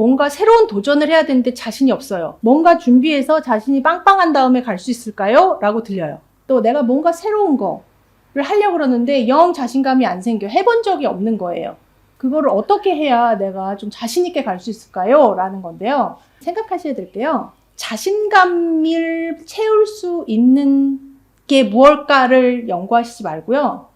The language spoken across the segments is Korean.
뭔가 새로운 도전을 해야 되는데 자신이 없어요. 뭔가 준비해서 자신이 빵빵한 다음에 갈 수 있을까요? 라고 들려요. 또 내가 뭔가 새로운 거를 하려고 그러는데 영 자신감이 안 생겨. 해본 적이 없는 거예요. 그거를 어떻게 해야 내가 좀 자신 있게 갈 수 있을까요? 라는 건데요. 생각하셔야 될 게요. 자신감을 채울 수 있는 게 무엇일까를 연구하시지 말고요.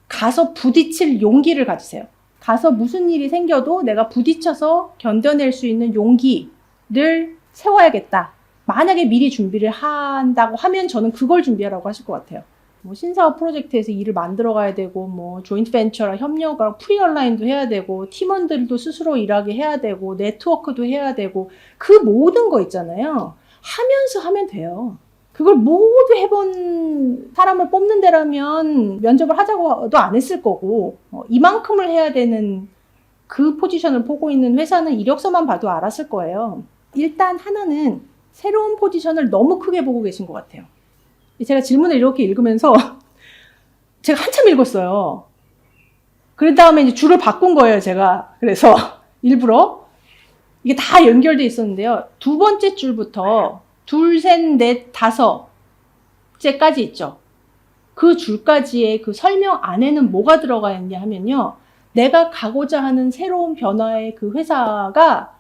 가서 부딪힐 용기를 가지세요. 가서 무슨 일이 생겨도 내가 부딪혀서 견뎌낼 수 있는 용기를 세워야겠다. 만약에 미리 준비를 한다고 하면 저는 그걸 준비하라고 하실 것 같아요. 뭐 신사업 프로젝트에서 일을 만들어 가야 되고, 뭐 조인트 벤처랑 협력하고 프리얼라인도 해야 되고, 팀원들도 스스로 일하게 해야 되고, 네트워크도 해야 되고, 그 모든 거 있잖아요. 하면서 하면 돼요. 그걸 모두 해본 사람을 뽑는 데라면 면접을 하자고도 안 했을 거고, 이만큼을 해야 되는 그 포지션을 보고 있는 회사는 이력서만 봐도 알았을 거예요. 일단 하나는 새로운 포지션을 너무 크게 보고 계신 것 같아요. 제가 질문을 이렇게 읽으면서 제가 한참 읽었어요. 그 다음에 이제 줄을 바꾼 거예요, 제가. 그래서 일부러. 이게 다 연결돼 있었는데요. 두 번째 줄부터 둘, 셋, 넷, 다섯째까지 있죠. 그 줄까지의 그 설명 안에는 뭐가 들어가 있냐 하면요. 내가 가고자 하는 새로운 변화의 그 회사가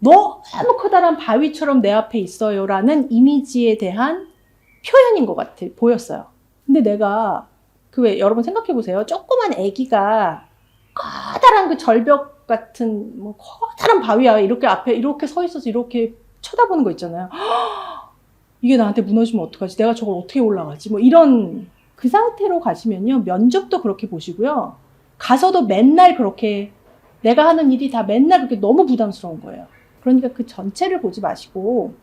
너무 커다란 바위처럼 내 앞에 있어요 라는 이미지에 대한 표현인 것 같아 보였어요. 근데 내가 왜 여러분 생각해 보세요. 조그만 아기가 커다란 그 절벽 같은 뭐 커다란 바위야 이렇게 앞에 이렇게 서 있어서 이렇게 쳐다보는 거 있잖아요. 이게 나한테 무너지면 어떡하지? 내가 저걸 어떻게 올라가지? 뭐 이런 그 상태로 가시면요. 면접도 그렇게 보시고요. 가서도 맨날 그렇게 내가 하는 일이 다 맨날 그렇게 너무 부담스러운 거예요. 그러니까 그 전체를 보지 마시고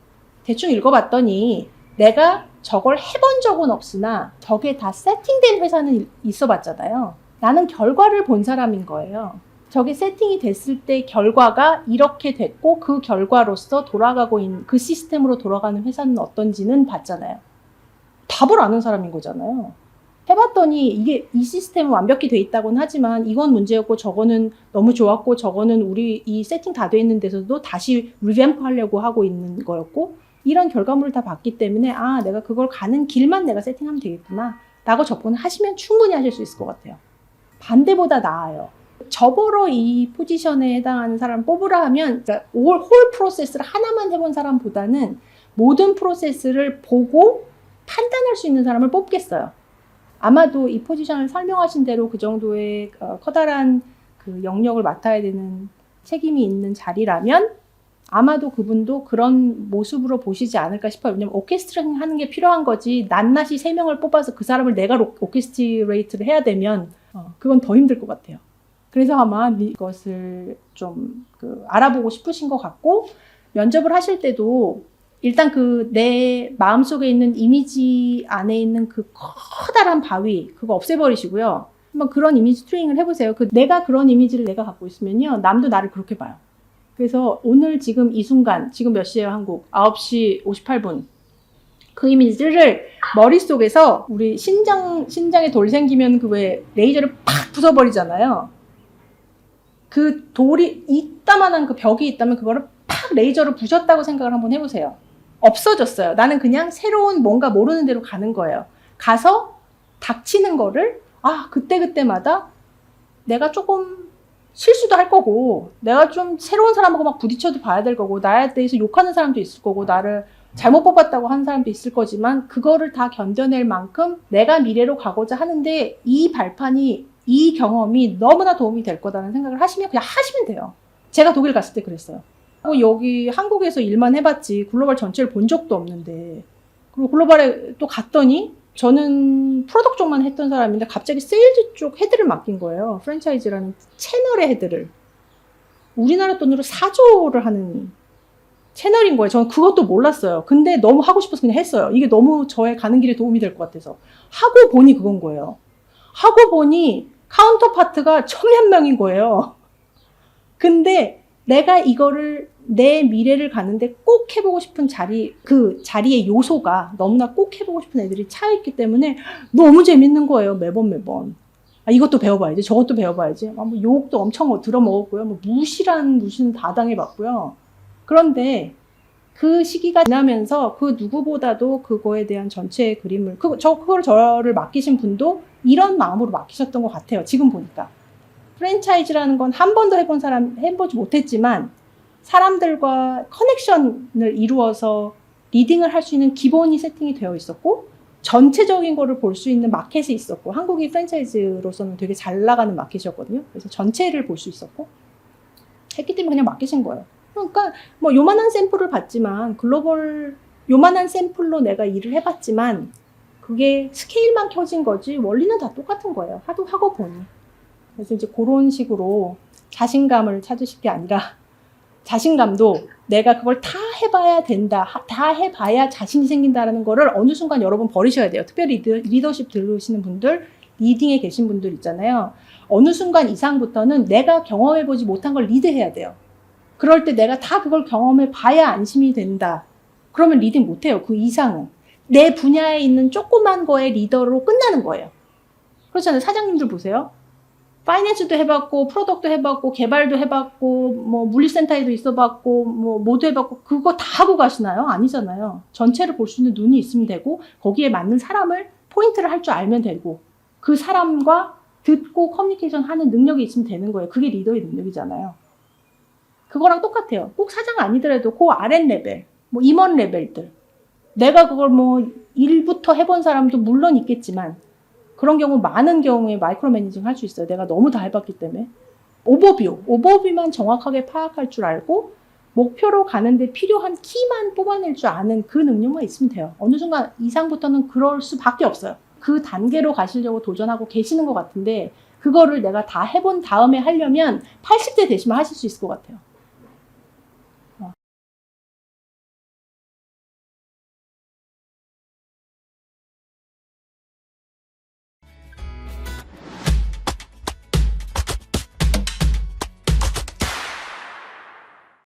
대충 읽어봤더니 내가 저걸 해본 적은 없으나 저게 다 세팅된 회사는 있어 봤잖아요. 나는 결과를 본 사람인 거예요. 저게 세팅이 됐을 때 결과가 이렇게 됐고 그 결과로서 돌아가고 있는 그 시스템으로 돌아가는 회사는 어떤지는 봤잖아요. 답을 아는 사람인 거잖아요. 해봤더니 이게 이 시스템은 완벽히 돼 있다고는 하지만 이건 문제였고 저거는 너무 좋았고 저거는 우리 이 세팅 다 돼 있는 데서도 다시 리뱀프 하려고 하고 있는 거였고 이런 결과물을 다 봤기 때문에 아 내가 그걸 가는 길만 내가 세팅하면 되겠구나 라고 접근을 하시면 충분히 하실 수 있을 것 같아요. 반대보다 나아요. 저보러 이 포지션에 해당하는 사람을 뽑으라 하면 그러니까 홀 프로세스를 하나만 해본 사람보다는 모든 프로세스를 보고 판단할 수 있는 사람을 뽑겠어요. 아마도 이 포지션을 설명하신 대로 그 정도의 커다란 그 영역을 맡아야 되는 책임이 있는 자리라면 아마도 그분도 그런 모습으로 보시지 않을까 싶어요. 왜냐면 오케스트레이팅 하는 게 필요한 거지 낱낱이 3명을 뽑아서 그 사람을 내가 오케스트레이트를 해야 되면 그건 더 힘들 것 같아요. 그래서 아마 이것을 좀 알아보고 싶으신 것 같고 면접을 하실 때도 일단 내 마음속에 있는 이미지 안에 있는 그 커다란 바위 그거 없애버리시고요. 한번 그런 이미지 트레이닝을 해보세요. 내가 그런 이미지를 내가 갖고 있으면요. 남도 나를 그렇게 봐요. 그래서 오늘 지금 이 순간 지금 몇 시예요 한국? 9시 58분 그 이미지를 머릿속에서 우리 신장에 돌 생기면 그 왜 레이저를 팍 부숴버리잖아요. 그 돌이 이따만한 그 벽이 있다면 그거를 팍 레이저로 부셨다고 생각을 한번 해보세요. 없어졌어요. 나는 그냥 새로운 뭔가 모르는 데로 가는 거예요. 가서 닥치는 거를 그때마다 내가 조금 실수도 할 거고 내가 좀 새로운 사람하고 막 부딪혀도 봐야 될 거고 나에 대해서 욕하는 사람도 있을 거고 나를 잘못 뽑았다고 하는 사람도 있을 거지만 그거를 다 견뎌낼 만큼 내가 미래로 가고자 하는데 이 발판이 이 경험이 너무나 도움이 될 거다라는 생각을 하시면 그냥 하시면 돼요. 제가 독일 갔을 때 그랬어요. 여기 한국에서 일만 해봤지 글로벌 전체를 본 적도 없는데 그리고 글로벌에 또 갔더니 저는 프로덕트 쪽만 했던 사람인데 갑자기 세일즈 쪽 헤드를 맡긴 거예요. 프랜차이즈라는 채널의 헤드를. 우리나라 돈으로 4조를 하는 채널인 거예요. 저는 그것도 몰랐어요. 근데 너무 하고 싶어서 그냥 했어요. 이게 너무 저의 가는 길에 도움이 될 것 같아서. 하고 보니 그건 거예요. 하고 보니 카운터파트가 1000명인 거예요. 근데 내가 이거를 내 미래를 가는데 꼭 해보고 싶은 그 자리의 요소가 너무나 꼭 해보고 싶은 애들이 차있기 때문에 너무 재밌는 거예요. 매번. 아, 이것도 배워봐야지, 저것도 배워봐야지. 아, 뭐 욕도 엄청 들어먹었고요. 뭐 무시는 다 당해봤고요. 그런데 그 시기가 지나면서 그 누구보다도 그거에 대한 전체의 그림을, 그걸 저를 맡기신 분도 이런 마음으로 맡기셨던 것 같아요. 지금 보니까. 프랜차이즈라는 건 한 번도 해보지 못했지만 사람들과 커넥션을 이루어서 리딩을 할 수 있는 기본이 세팅이 되어 있었고, 전체적인 거를 볼 수 있는 마켓이 있었고, 한국이 프랜차이즈로서는 되게 잘 나가는 마켓이었거든요. 그래서 전체를 볼 수 있었고, 했기 때문에 그냥 맡기신 거예요. 그러니까 뭐 요만한 샘플을 봤지만, 요만한 샘플로 내가 일을 해봤지만 그게 스케일만 켜진 거지 원리는 다 똑같은 거예요. 하고 보니. 그래서 이제 그런 식으로 자신감을 찾으실 게 아니라, 자신감도 내가 그걸 다 해봐야 된다, 다 해봐야 자신이 생긴다라는 거를 어느 순간 여러분 버리셔야 돼요. 특별히 리더십 들으시는 분들, 리딩에 계신 분들 있잖아요. 어느 순간 이상부터는 내가 경험해보지 못한 걸 리드해야 돼요. 그럴 때 내가 다 그걸 경험해봐야 안심이 된다. 그러면 리딩 못해요. 그 이상은. 내 분야에 있는 조그만 거의 리더로 끝나는 거예요. 그렇잖아요. 사장님들 보세요. 파이낸스도 해봤고, 프로덕트도 해봤고, 개발도 해봤고, 뭐 물리센터에도 있어봤고, 뭐 모두 해봤고, 그거 다 하고 가시나요? 아니잖아요. 전체를 볼 수 있는 눈이 있으면 되고, 거기에 맞는 사람을 포인트를 할 줄 알면 되고, 그 사람과 듣고 커뮤니케이션 하는 능력이 있으면 되는 거예요. 그게 리더의 능력이잖아요. 그거랑 똑같아요. 꼭 사장 아니더라도 그 아랫 레벨, 뭐 임원 레벨들. 내가 그걸 뭐 일부터 해본 사람도 물론 있겠지만, 그런 경우 많은 경우에 마이크로 매니징 할 수 있어요. 내가 너무 다 해봤기 때문에. 오버뷰만 정확하게 파악할 줄 알고 목표로 가는데 필요한 키만 뽑아낼 줄 아는 그 능력만 있으면 돼요. 어느 순간 이상부터는 그럴 수밖에 없어요. 그 단계로 가시려고 도전하고 계시는 것 같은데, 그거를 내가 다 해본 다음에 하려면 80대 되시면 하실 수 있을 것 같아요.